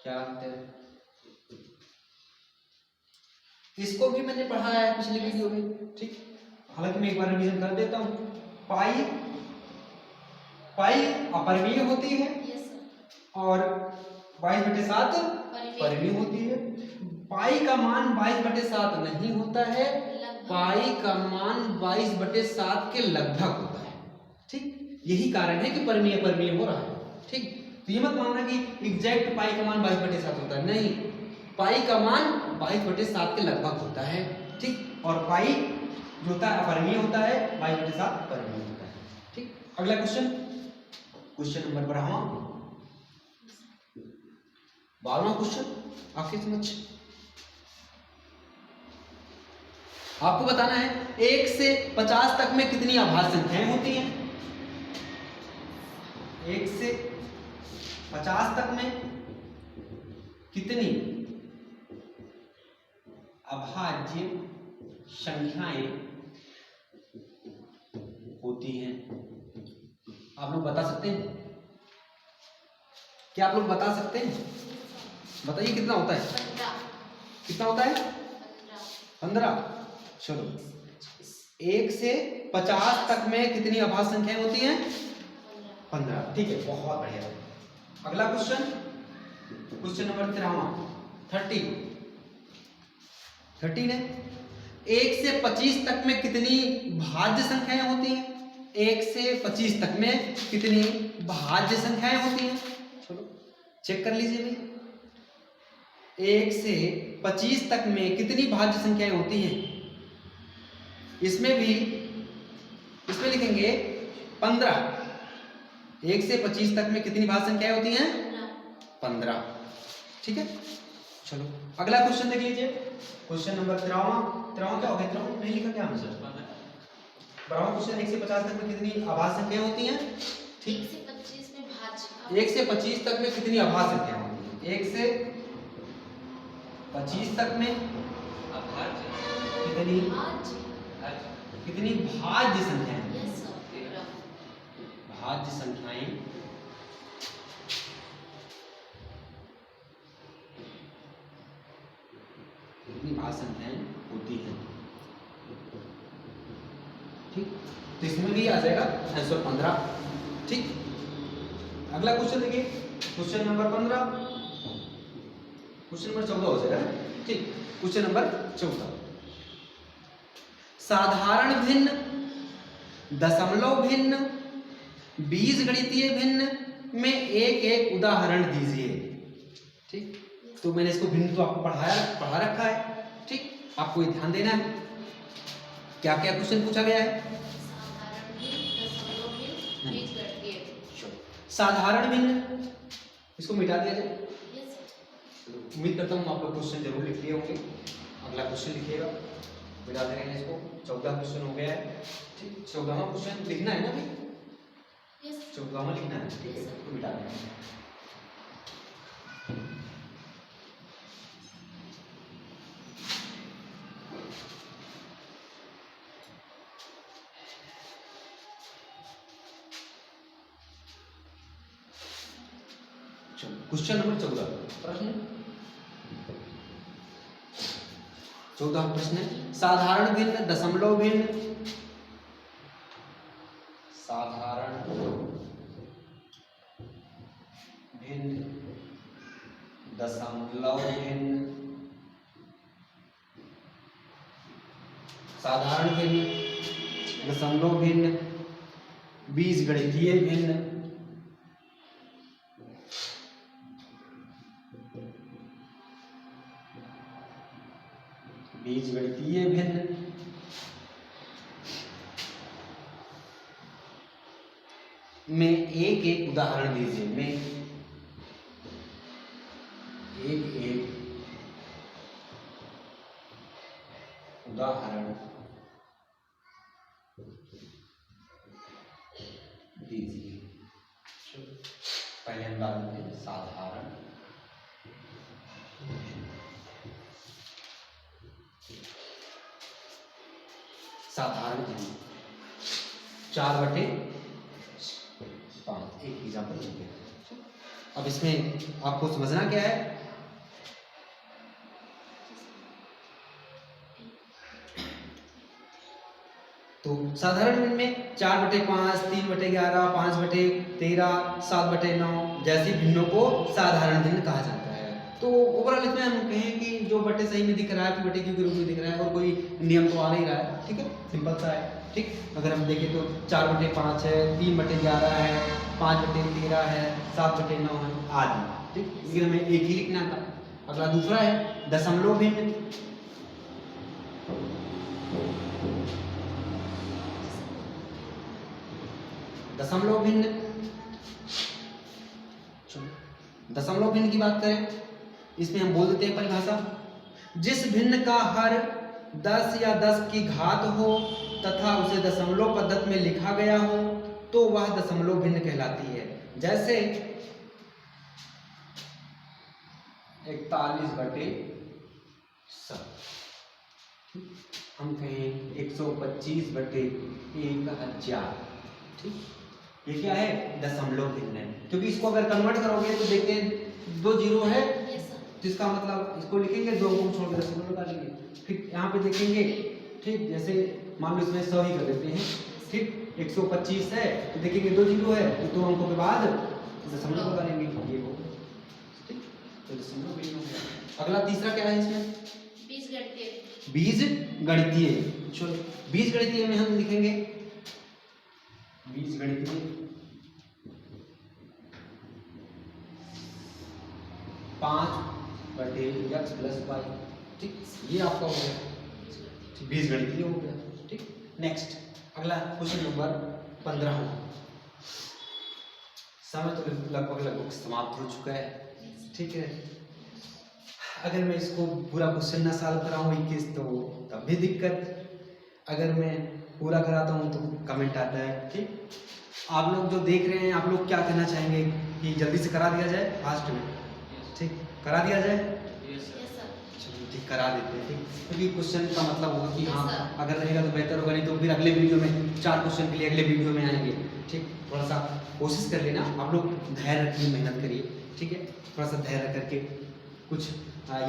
क्या अंतर है? इसको भी मैंने पढ़ाया है पिछले वीडियो में, ठीक। हालांकि मैं एक बार रिवीजन कर देता हूं। पाई अपरिमेय होती है और 22/7 परिमेय होती है। पाई का मान 22/7 नहीं होता है, पाई का मान 22/7 के लगभग होता है, ठीक। यही कारण है कि परिमेय अपरिमेय हो रहा है, ठीक। तो ये मत मानना कि एग्जैक्ट पाई का मान 22/7 होता है, नहीं, पाई का मान 22/7 के लगभग होता है, ठीक। और पाई जो होता है अपरिमेय होता है, 22/7 परिमेय होता है, ठीक। अगला क्वेश्चन, क्वेश्चन नंबर 12वां क्वेश्चन आपके समझ। आपको बताना है 1 से 50 तक में कितनी आभाज्य संख्याएं होती हैं? 1 से 50 तक में कितनी अभाज्य संख्याएं होती हैं? आप लोग बता सकते हैं? क्या आप लोग बता सकते हैं? बताइए कितना होता है? 15 कितना होता है? 15। चलो 1 से 50 तक में कितनी अभाज्य संख्याएं होती हैं? 15। ठीक है, बहुत बढ़िया। अगला क्वेश्चन, क्वेश्चन नंबर 13 है 1 से 25 तक में कितनी भाज्य संख्याएं होती हैं? 1 से 25 तक में कितनी भाज्य संख्याएं होती हैं? चलो चेक कर लीजिए भाई। 1 से 25 तक में कितनी भाज्य संख्याएं होती हैं? इसमें लिखेंगे 15। 1 से 25 तक में कितनी भाज्य संख्याएं होती हैं? 15। ठीक है, चलो अगला क्वेश्चन देख लीजिए। क्वेश्चन नंबर 13 क्या हो गया? 13 नहीं लिखा क्या आंसर? 12वां क्वेश्चन, 1 से 50 तक में कितनी अभाज्य संख्याएं होती हैं? 1 से 25 में भाज्य 1 से 25 तक में कितनी अभाज्य संख्याएं होती हैं? 1 से 25 तक में अभाज्य कितनी भाज्य संख्याएं? यस सर भाज्य संख्याएं कितनी भाज्य संख्याएं होती हैं? ठीक, तो इसमें भी आ जाएगा आंसर 15। ठीक, अगला क्वेश्चन देखिए, क्वेश्चन नंबर 15, क्वेश्चन नंबर 14 हो जाएगा। ठीक, क्वेश्चन नंबर 14, साधारण भिन्न, दशमलव भिन्न, बीजगणितीय भिन्न में एक उदाहरण दीजिए। ठीक, तो मैंने इसको भिन्न तो आपको पढ़ा रखा है। ठीक, आपको ये ध्यान देना है क्या क्या क्वेश्चन पूछा गया है। साधारण भिन्न, दशमलव भिन्न, बीजगणितीय भिन्न। साधारण भिन्न, इसको मिटा दिया जाए। यस सर उम्मीद करता हूँ आप लोग क्वेश्चन जरूर लिख लिए होंगे। अगला क्वेश्चन लिखिएगा, मिटा दे रहे हैं इसको। 14 क्वेश्चन हो गया है। ठीक, 14वां क्वेश्चन लिखना है ना भाई? यस 14वां लिखना है। ठीक है, इसको मिटा दें। क्वेश्चन नंबर 14 प्रश्न 14 प्रश्न है, साधारण भिन्न, दशमलव भिन्न, साधारण भिन्न, दशमलव भिन्न, साधारण भिन्न, दशमलव भिन्न, बीजगणितीय भिन्न, बीजगणितीय भिन्न में एक उदाहरण दीजिए। में एक उदाहरण दीजिए। पहले हम डाल देते हैं साधारण भिन्न 4/5 एक एग्जाम्पल लिखिए। अब इसमें आपको समझना क्या है, तो साधारण भिन्न में 4/5, 3/11, 5/13, 7/9 जैसी भिन्नों को साधारण भिन्न कहा जाता है। तो ओवरऑल इसमें हम कहें कि जो बटे सही में दिख रहा है, बटे क्यू के रूप में दिख रहा है, और कोई नियम तो आ नहीं रहा है। ठीक है, सिंपल सा है। ठीक, अगर हम देखें तो 4/5 है, 3/11 है, 5/13 है, 7/9 है आदि। ठीक, लेकिन हमें एक ही लिखना था। अगला दूसरा है दशमलव भिन्न। दशमलव भिन्न, दशमलव भिन्न की बात करें, इसमें हम बोल देते हैं परिभाषा, जिस भिन्न का हर 10 या 10 की घात हो तथा उसे दशमलव पद्धति में लिखा गया हो तो वह दशमलव भिन्न कहलाती है। जैसे 41/100। हम कहें 125/1000। ठीक, ये क्या है? दशमलव भिन्न है, क्योंकि इसको अगर कन्वर्ट करोगे तो देखते हैं 2 जीरो है, Yes, sir. तो इसका मतलब इसको लिखेंगे 2 को छोड़ के दशमलव डालेंगे। फिर यहाँ पे देखेंगे, ठीक, जैसे मान लो इसमें 100 ही कर देते हैं। ठीक, 125 है तो देखेंगे 2 जीरो है तो 2 अंकों के बाद दशमलव डालेंगे, ये हो। ठीक, तो दशमलव भिन्न हो गया। अगला तीसरा क्या है इसमें? बीजगणितीय। बीज गणितीय। चलो बीज गणितीय में हम लिखेंगे बीज गणितीय 5/x + y। ठीक, ये आपका हो गया बीज गणितीय हो गया। ठीक, नेक्स्ट अगला क्वेश्चन नंबर 15। समय तो लगभग समाप्त हो चुका है। ठीक है, अगर मैं इसको पूरा क्वेश्चन ना सॉल्व कराऊँ 21 तो तब भी दिक्कत, अगर मैं पूरा कराता हूँ तो कमेंट आता है। ठीक, आप लोग जो देख रहे हैं आप लोग क्या कहना चाहेंगे कि जल्दी से करा दिया जाए फास्ट में? ठीक, करा दिया जाए? Yes, sir. चलो ठीक, करा देते हैं। ठीक, क्योंकि क्वेश्चन का मतलब होगा कि Yes, हाँ sir. अगर रहेगा तो बेहतर होगा, नहीं तो फिर अगले वीडियो में 4 क्वेश्चन के लिए अगले वीडियो में आएंगे। ठीक, थोड़ा सा कोशिश कर लेना आप लोग, धैर्य रखिए, मेहनत करिए। ठीक है, थोड़ा सा धैर्य करके, कुछ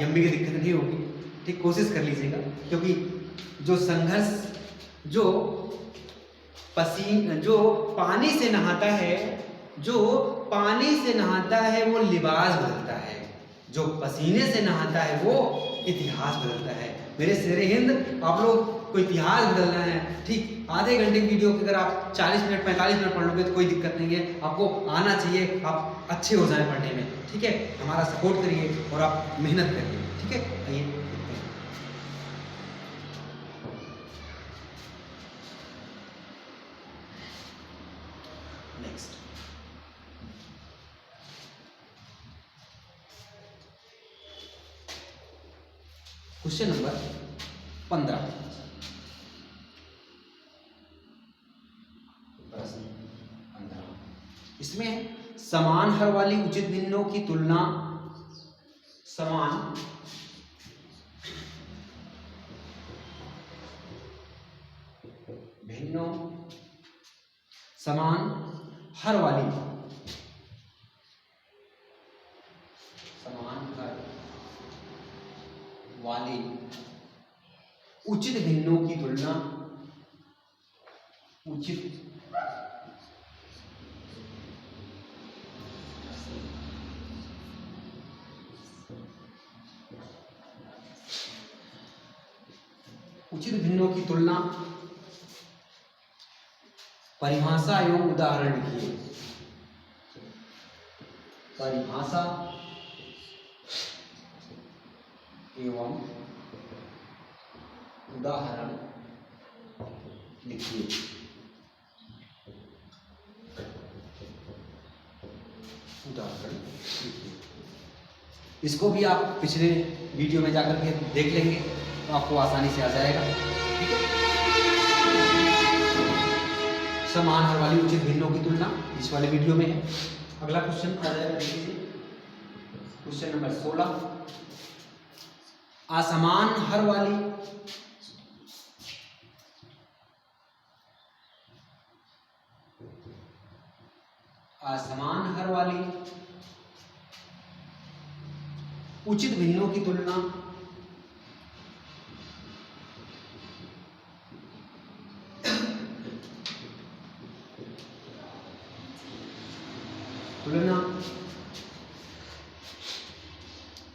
यम्मी की दिक्कत नहीं होगी। ठीक, कोशिश कर लीजिएगा, क्योंकि जो संघर्ष, जो पानी से नहाता है, वो लिबास बदलता है, जो पसीने से नहाता है वो इतिहास बदलता है। मेरे शेरे हिंद, आप लोग को इतिहास बदलना है। ठीक, आधे घंटे की वीडियो की अगर आप 40 मिनट 45 मिनट पढ़ लोगे तो कोई दिक्कत नहीं है, आपको आना चाहिए, आप अच्छे हो जाए पढ़ने में। ठीक है, हमारा सपोर्ट करिए और आप मेहनत करिए। ठीक है, आइए नेक्स्ट। Question number 15। प्रश्न 15, इसमें समान हर वाली उचित भिन्नों की तुलना, समान भिन्नों, समान हर वाली, समान हर वाली उचित भिन्नों की तुलना, उचित भिन्नों की तुलना, परिभाषा एवं उदाहरण लिखिए। परिभाषा एवं उदाहरण लिखिए। उदाहरण लिखिए। इसको भी आप पिछले वीडियो में जाकर के देख लेंगे तो आपको आसानी से आ जाएगा। ठीक है, समान हर वाली उचित भिन्नों की तुलना इस वाले वीडियो में है। अगला क्वेश्चन आ जाएगा, देखिए क्वेश्चन नंबर 16। असमान हर वाली उचित भिन्नों की तुलना,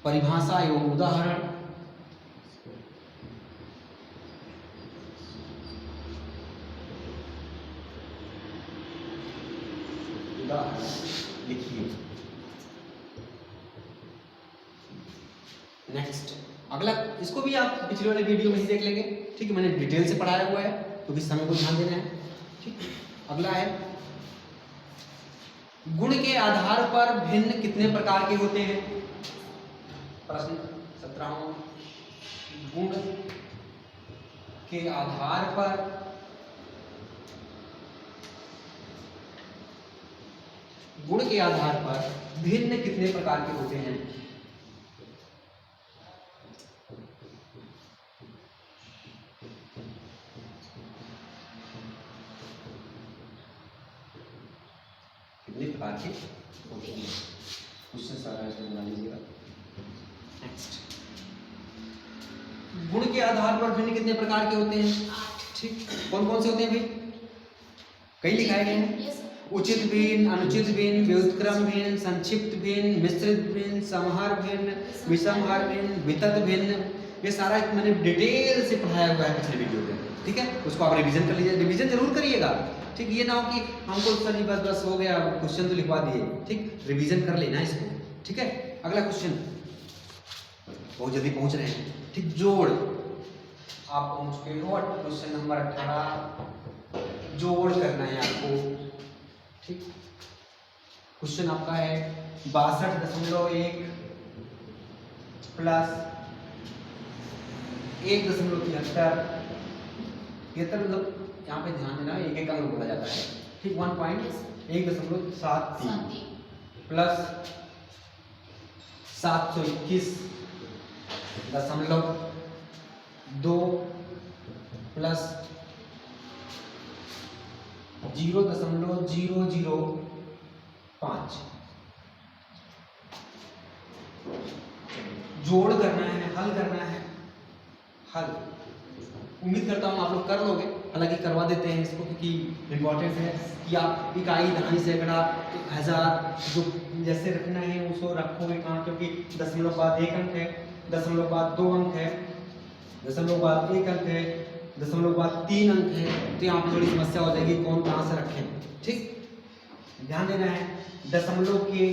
परिभाषा एवं उदाहरण, लिखिए। नेक्स्ट अगला, इसको भी आप पिछले वाले वीडियो में ही देख लेंगे। ठीक है, मैंने डिटेल से पढ़ाया हुआ है, तो इस समय को ध्यान देना है। ठीक, अगला है गुण के आधार पर भिन्न कितने प्रकार के होते हैं? प्रश्न 17। गुण के आधार पर भिन्न कितने प्रकार के होते हैं? प्रकार के होते हैं। क्वेश्चन सारा ऐसे बना लीजिएगा। नेक्स्ट, गुण के आधार पर भिन्न कितने प्रकार के होते हैं? 8। ठीक, कौन कौन से होते हैं भाई? कई लिखाए गए हैं। Yes, sir. उचित भिन्न, अनुचित भिन्न, व्युत्क्रम भिन्न, संक्षिप्त भिन्न, मिश्रित भिन्न, समहार भिन्न, विषमहार भिन्न, वितत भिन्न, ये सारा मैंने डिटेल से पढ़ाया हुआ है पिछले वीडियो में। ठीक है, उसको आप रिवीजन कर लीजिए, रिवीजन जरूर करिएगा। ठीक, ये ना हो कि हमको सर जी बस हो गया, क्वेश्चन तो लिखवा दिए। ठीक, रिवीजन कर लेना इसको। ठीक है, अगला क्वेश्चन, बहुत जल्दी पहुंच रहे हैं। ठीक, जोड़, आप पहुंच गए हो क्वेश्चन नंबर 18, जोड़ करना है आपको। ठीक, क्वेश्चन आपका है 62.1 प्लस 1.73, मतलब यहाँ पे ध्यान देना, एक एक अंक बोला जाता है। ठीक, 1.73 प्लस 721.2 प्लस 0.005। जोड़ करना है, हल करना है। हल उम्मीद करता हूँ आप लोग कर लोगे, हालांकि करवा देते हैं इसको क्योंकि इम्पोर्टेंट है कि आप इकाई, दहाई, सैकड़ा, हजार जो जैसे रखना है उसको रखोगे कहाँ, क्योंकि दशमलव बाद 1 अंक है, दशमलव बाद 2 अंक है, दशमलव बाद 1 अंक है, दशमलव बाद 3 अंक है, तो यहाँ पे थोड़ी समस्या हो जाएगी कौन कहाँ से रखें। ठीक, ध्यान देना है। दशमलव के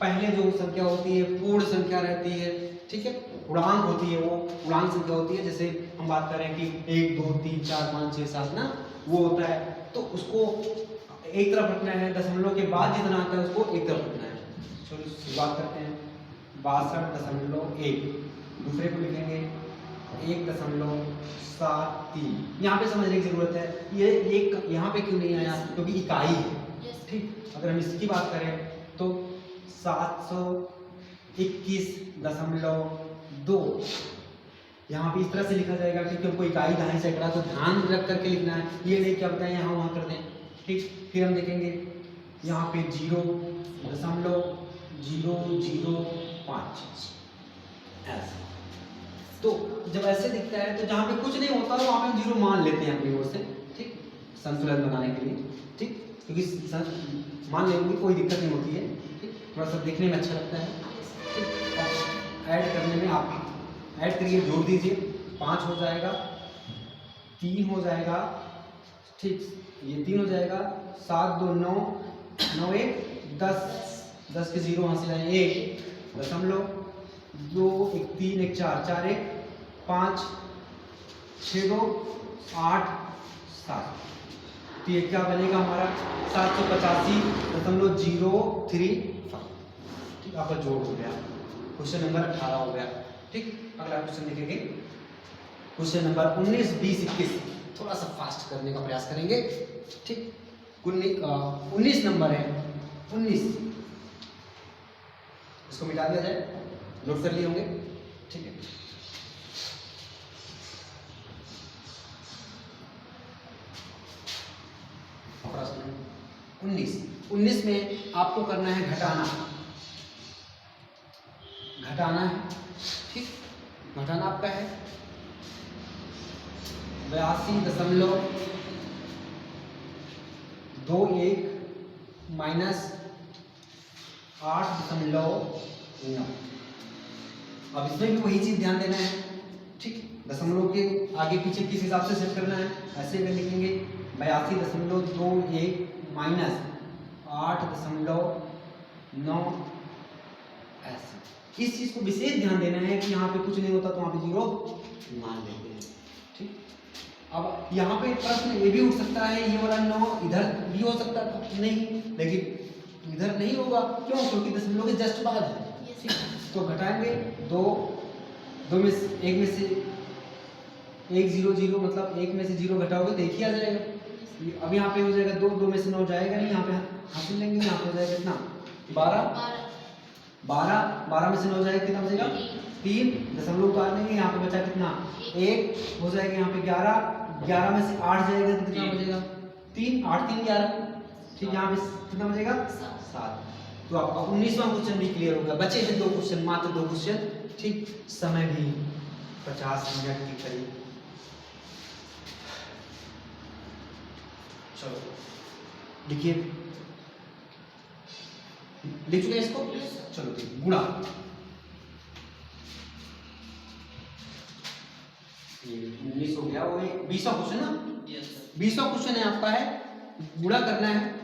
पहले जो संख्या होती है पूर्ण संख्या रहती है। ठीक है, पूर्णांक होती है, वो पूर्णांक संख्या होती है। जैसे हम बात करें कि 1 2 3 4 5 6 7 ना, वो होता है, तो उसको एक तरफ रखना है। दशमलव के बाद जितना आता है उसको एक तरफ रखना है। चलो शुरुआत करते हैं। 62.1, दूसरे को लिखेंगे 1.73। यहाँ पे समझने की जरूरत है, ये एक यहाँ पे क्यों नहीं आया, क्योंकि इकाई है। ठीक, अगर हम इसकी बात करें तो 721.2 यहाँ पे इस तरह से लिखा जाएगा, क्योंकि हमको इकाई, दहाई, सैकड़ा तो ध्यान रख करके लिखना है। ये नहीं क्या बताएं यहाँ वहाँ कर दें। ठीक, फिर हम देखेंगे यहाँ पे 0.005 ऐसे। तो जब ऐसे दिखता है तो जहाँ पे कुछ नहीं होता है वहाँ पे हम 0 मान लेते हैं अपनी ओर से। ठीक, संतुलन बनाने के लिए। ठीक, क्योंकि मान लेंगे कोई दिक्कत नहीं होती है। ठीक, थोड़ा सा देखने में अच्छा लगता है। ठीक, ऐड करने में आप ऐड करिए, जोड़ दीजिए, 5 हो जाएगा, 3 हो जाएगा। ठीक, ये 3 हो जाएगा, 7 2 9 9 1 10 10 के 0 वहाँ से लाए 1.2 1 3 1 4 4 1 5 6 2 8 7। तो ये क्या बनेगा हमारा 785.035। ठीक, आपका जोड़ हो गया। क्वेश्चन नंबर 18 हो गया। ठीक, अगला क्वेश्चन देखेंगे, क्वेश्चन नंबर 19 20 21। थोड़ा सा फास्ट करने का प्रयास करेंगे। ठीक, 19 नंबर है, 19, इसको मिटा दिया जाए, नोट कर लिए होंगे। ठीक है, प्रश्न 19 में आपको करना है घटाना है। ठीक, घटाना आपका है 82.21 माइनस 8.9। अब इसमें भी वही चीज ध्यान देना है। ठीक, दशमलव के आगे पीछे किस हिसाब से सेट करना है, ऐसे अगर लिखेंगे 82.21 माइनस 8.9 ऐसे। इस चीज को विशेष ध्यान देना है कि यहाँ पे कुछ नहीं होता तो वहाँ पे 0 मान लेते हैं। ठीक, अब यहाँ पे प्रश्न ये भी उठ सकता है, ये वाला 9 इधर भी हो सकता था, नहीं, लेकिन इधर नहीं होगा। क्यों? क्योंकि दशमलव के जस्ट बाद है। ठीक, तो घटाएंगे 2 में से 1 में से 1 0 0, मतलब 1 में से 0 घटाओगे तो 1 ही आ जाएगा। अब यहाँ पे हो जाएगा 2 में से 9 जाएगा नहीं, यहाँ पे हासिल लेंगे, यहाँ पे हो जाएगा कितना 12 में से 9 जाएगा कितना बचेगा 3, दशमलव उतार लेंगे, यहाँ पे बचा कितना 1 हो जाएगा, यहाँ पे 11 में से 8 जाएगा तो कितना बचेगा 3, 8 3 11। ठीक, यहाँ पे कितना बचेगा 7। तो आपका 19वां क्वेश्चन भी क्लियर हो गया। बचे हैं 2 क्वेश्चन, मात्र 2 क्वेश्चन। ठीक, समय भी 50 मिनट के करीब। चलो लिखिए, लिख चुके हैं इसको? चलो ठीक, गुणा। ये 19 हो गया, वो 20वां क्वेश्चन ना? Yes sir. 20वां क्वेश्चन है आपका, है गुणा करना है।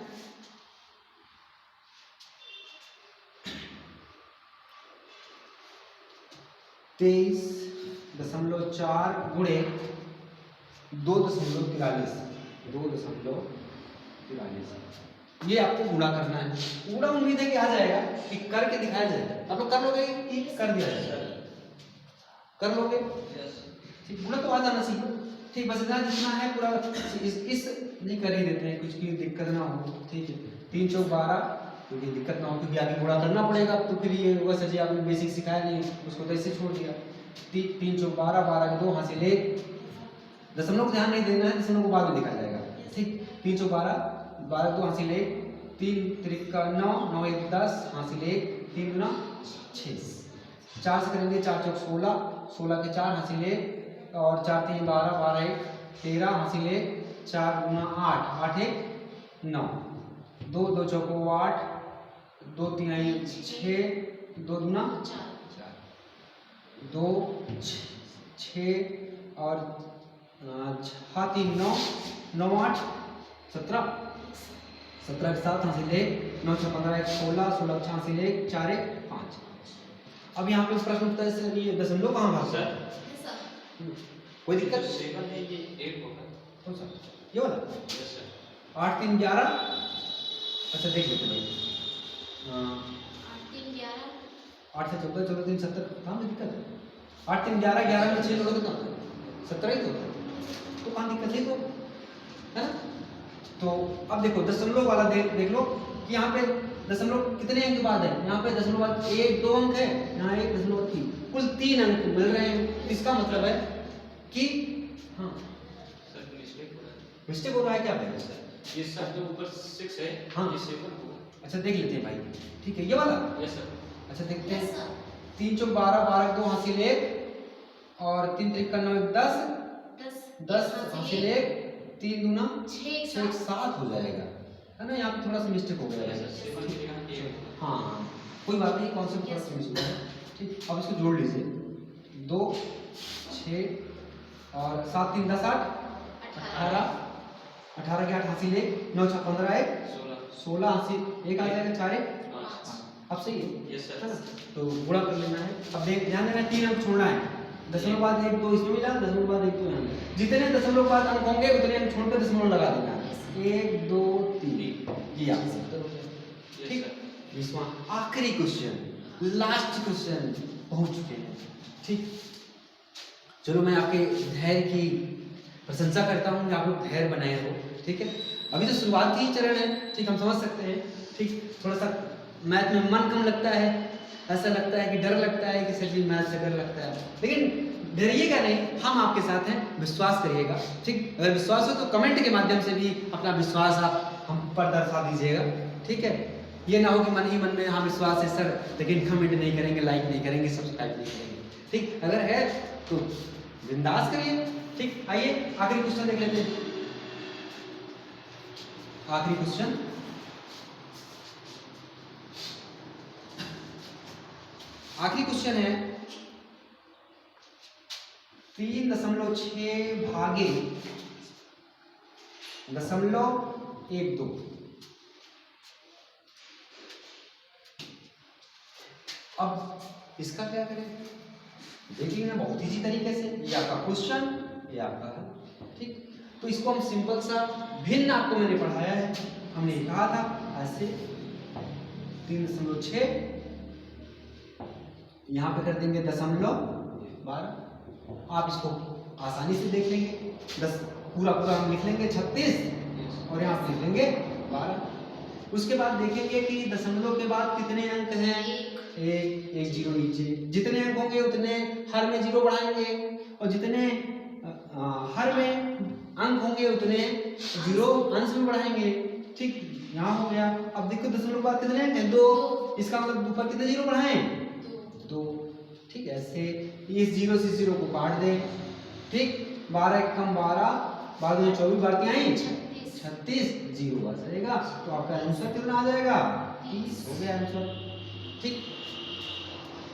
तेईस 0.4 गुणे 2.43। 2.43 ये आपको गुणा करना है। पूरा उम्मीद है कि आ जाएगा, कि करके दिखाया जाएगा। आप लोग कर लोगे कि कर दिया जाएगा? कर लोगे? यस ठीक, गुणा तो आ जाना चाहिए। ठीक, बस इतना जितना है पूरा इस नहीं कर ही देते हैं, कुछ की दिक्कत ना हो। ठीक है, 3 चौक 12, क्योंकि दिक्कत ना हो, क्योंकि आगे गुणा करना पड़ेगा। तो फिर ये होगा सर जी आपने बेसिक सिखाया नहीं, उसको तो ऐसे छोड़ दिया। 3 चौक 12, 12 के 2 हासिल 1। दशमलव को ध्यान नहीं देना है, दशमलव को बाद में दिखाया जाएगा। ठीक, 3 चौक 12, 12 के 2 हासिल 1, 3 त्रिका 9, 9 1 10 हासिल 1, 3 गुना 6। 4 से करेंगे, 4 चौक 16, 16 के 4 हासिल 1, और 4 3 12, 12 1 13 हासिल 1, 4 गुना 8, 8 1 9, 2 2 चौको 8, 2 3 6, 2 गुना 4, 2 6 और 6 3 9, 9 8 17, 17 के 7 हासिल 1, 9 6 15 1 16, 16 के 6 हासिल 1, 4 1 5। अब यहाँ पे प्रश्न उत्तर से ये दशमलव कहाँ भाग सर। Yes, sir. कोई दिक्कत? 7 है, ये 8 होगा। कौन सा? ये वाला? Yes sir. 8 3 11। अच्छा देख लेते भाई। 8 3 11 8 से 14, 14 3 17, कहाँ में दिक्कत है? 8 3 11, 11 में 6 जोड़ो तो कहाँ? 17 ही तो होता है। तो कहाँ दिक्कत है? तो है ना? तो अब देखो दशमलव वाला देख लो कि यहाँ पे दशमलव कितने अंक के बाद है। यहाँ पे दशमलव बाद 1 2 अंक है, यहाँ 1 दशमलव 3, कुल 3 अंक मिल रहे हैं। इसका मतलब है कि हाँ सर मिस्टेक हो रहा है। मिस्टेक हो रहा है क्या भाई? सर ये सब जो ऊपर 6 है, हाँ। ये 7 होगा। अच्छा देख लेते हैं भाई। ठीक है, ये वाला। Yes sir. अच्छा देखते Yes, हैं। sir. 3 चौक 12, 12 के 2 हासिल 1, और 3 त्रिका 9 10, 10 हासिल 1, 3 दूना 6 6 7 हो जाएगा, है ना? यहाँ पे थोड़ा सा मिस्टेक हो गया यस है। सर, 7 के यहाँ 8 होगा। हाँ हाँ, कोई बात नहीं, कॉन्सेप्ट थोड़ा सा मिस हुआ है। ठीक, अब इसको जोड़ लीजिए। 2 6 और 7 3 10 8 18, 18 के 8 हासिल 1, 9 6 15 1 16 16 हासिल 1 आ जाएगा, 4 1 5। अब सही है। Yes sir. है ना? तो गुणा कर लेना है। अब देख ध्यान देना, 3 अंक छोड़ना है। दशमलव बाद 1 2 इसमें मिला, दशमलव बाद 1 2 यहाँ मिला। जितने दशमलव बाद अंक होंगे उतने अंक छोड़कर दशमलव लगा देना है। 1 2 3 जी आपसे उत्तर हो गया। यस ठीक, सर। 20वां आखिरी क्वेश्चन, लास्ट क्वेश्चन पहुंच चुके हैं। ठीक, चलो मैं आपके धैर्य की प्रशंसा करता हूँ कि आप लोग धैर्य बनाए हो। ठीक है, अभी तो शुरुआती ही चरण है। ठीक, हम समझ सकते हैं। ठीक, थोड़ा सा मैथ में मन कम लगता है, ऐसा लगता है कि डर लगता है कि सर जी मैथ से डर लगता है, लेकिन डरिएगा नहीं, हम आपके साथ हैं, विश्वास करिएगा। ठीक, अगर विश्वास हो तो कमेंट के माध्यम से भी अपना विश्वास आप हम पर दर्शा दीजिएगा। ठीक है, ये ना हो कि मन ही मन में हाँ विश्वास है सर, लेकिन कमेंट नहीं करेंगे, लाइक नहीं करेंगे, सब्सक्राइब नहीं करेंगे। ठीक, अगर है तो बिंदास करिए। ठीक, आइए आखिरी क्वेश्चन देख लेते हैं। आखिरी क्वेश्चन, आखिरी क्वेश्चन है 3.6 भागे 0.12। अब इसका क्या करें, देखिए ना, बहुत इजी तरीके से। ये आपका क्वेश्चन, ये आपका है। ठीक, तो इसको हम सिंपल सा भिन्न आपको मैंने पढ़ाया है। हमने कहा था ऐसे 3.6 यहाँ पे कर देंगे 0.12। आप इसको आसानी से देख लेंगे। 10 पूरा पूरा हम लिख लेंगे 36, और यहाँ पे लिख लेंगे 12। उसके बाद देखेंगे कि दशमलव के बाद कितने अंक हैं। एक जीरो नीचे, जितने अंक होंगे उतने हर में जीरो बढ़ाएंगे, और जितने हर में अंक होंगे उतने जीरो अंश में बढ़ाएंगे। ठीक, यहाँ हो गया। अब देखो दशमलव के बाद कितने हैं? 2। इसका मतलब ऊपर कितने जीरो बढ़ाएं? 2। ठीक है, ऐसे इस 0 से 0 को काट दे। ठीक, 12 1 कम 12, 12 में 24 बार क्या आई? 36, 0 बच जाएगा। तो आपका आंसर कितना आ जाएगा? 30 हो गया आंसर। ठीक,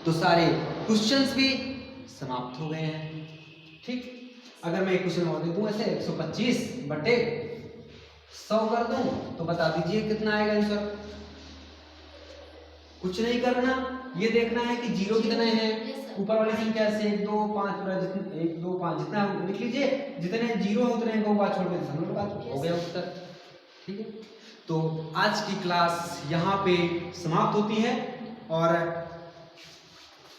तो सारे क्वेश्चंस भी समाप्त हो गए हैं। ठीक, अगर मैं एक क्वेश्चन और दे दूं ऐसे 125 बटे 100 कर दूं तो बता दीजिए कितना आएगा आंसर। कुछ नहीं करना, ये देखना है कि जीरो कितने हैं। ऊपर वाली संख्या से 1 2 5 पूरा जितने 1 2 5 जितना लिख लीजिए, जितने जीरो है उतने को बात छोड़ के दशमलव बात हो गया उत्तर। ठीक है, तो आज की क्लास यहाँ पे समाप्त होती है और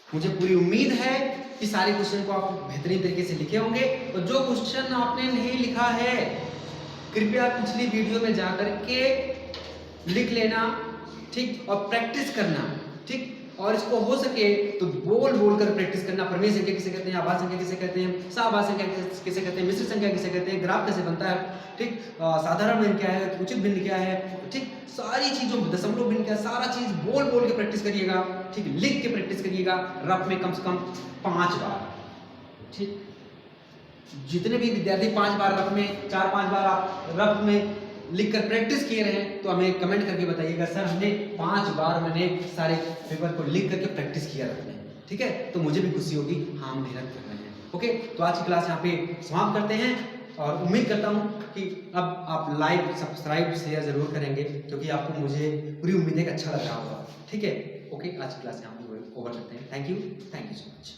मुझे पूरी उम्मीद है कि सारे क्वेश्चन को आप बेहतरीन तरीके से लिखे होंगे। और जो क्वेश्चन आपने नहीं लिखा है कृपया पिछली वीडियो में जाकर के लिख लेना। ठीक, और प्रैक्टिस करना। ठीक, और इसको हो सके तो बोल बोल कर प्रैक्टिस करना। प्रमेय संख्या किसे कहते हैं, आभास संख्या किसे कहते हैं, सहआभास संख्या किसे कहते हैं, मिश्र संख्या किसे कहते हैं, ग्राफ कैसे बनता है। ठीक, साधारण भिन्न क्या है, उचित भिन्न क्या है। ठीक, सारी चीजों, दशमलव भिन्न क्या है, सारा चीज बोल बोल के प्रैक्टिस करिएगा। ठीक, लिख के प्रैक्टिस करिएगा रफ में कम से कम 5 बार। ठीक, जितने भी विद्यार्थी 5 बार रफ में, 4-5 बार आप रफ में लिखकर प्रैक्टिस किए रहे तो हमें कमेंट करके बताइएगा सर हमने 5 बार मैंने सारे पेपर को लिख करके प्रैक्टिस किया रफ में। ठीक है, तो मुझे भी खुशी होगी, हाँ हम मेहनत कर रहे हैं। ओके, तो आज की क्लास यहाँ पे समाप्त करते हैं और उम्मीद करता हूँ कि अब आप लाइक सब्सक्राइब शेयर जरूर करेंगे क्योंकि आपको मुझे पूरी उम्मीद है कि अच्छा लग रहा होगा। ठीक है, ओके, आज की क्लास यहाँ पे ओवर करते हैं। Thank you so much.